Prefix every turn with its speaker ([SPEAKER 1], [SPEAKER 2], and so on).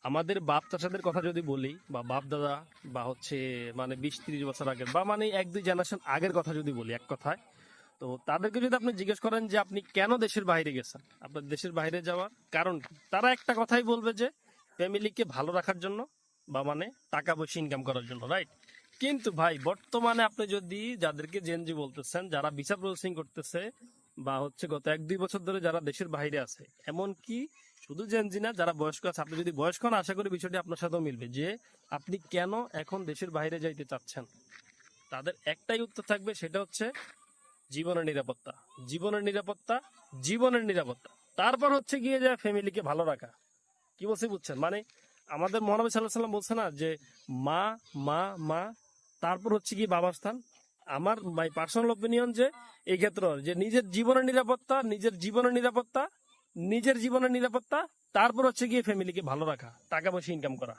[SPEAKER 1] আমাদের বাপ চাচাদের কথা যদি বলি বা বাপ দাদা বা হচ্ছে মানে 20-30 বছর আগের বা মানে 1-2 জেনারেশন আগের কথা যদি বলি এক কথায়, তো তাদেরকে যদি আপনি জিজ্ঞেস করেন যে আপনি কেন দেশের বাইরে গেছেন, আপনার দেশের বাইরে যাওয়ার কারণ কি, তারা একটা কথাই বলবে যে ফ্যামিলিকে ভালো রাখার জন্য বা মানে টাকা পয়সা ইনকাম করার জন্য, রাইট? কিন্তু ভাই বর্তমানে আপনি যদি যাদেরকে জেনজি বলতেছেন, যারা ভিসা প্রসেসিং করতেছে বা হচ্ছে গত 1-2 বছর ধরে যারা দেশের বাইরে আছে, এমনকি শুধু জেনজি না, যারা বয়স্ক আছে, আপনি যদি বয়স্ক হন আশা করি বিষয়টি আপনার সাথেও মিলবে যে আপনি কেন এখন দেশের বাইরে যাইতে চাচ্ছেন, তাদের একটাই উত্তর থাকবে, সেটা হচ্ছে জীবনের নিরাপত্তা। জীবনের নিরাপত্তা, জীবনের নিরাপত্তা। তারপর হচ্ছে গিয়ে যে ফ্যামিলিকে ভালো রাখা। কি বলছে বুঝছেন? মানে আমাদের মহানবী সাল্লাল্লাহু আলাইহি ওয়াসাল্লাম বলছে না যে মা মা মা, তারপর হচ্ছে কি বাবার স্থান। আমার মাই পার্সোনাল ওপিনিয়ন যে এই ক্ষেত্রে যে নিজের জীবনের নিরাপত্তা, নিজের জীবনের নিরাপত্তা, নিজের জীবনের নিরাপত্তা, তারপর হচ্ছে গিয়ে ফ্যামিলিকে ভালো রাখা, টাকা পয়সা ইনকাম করা।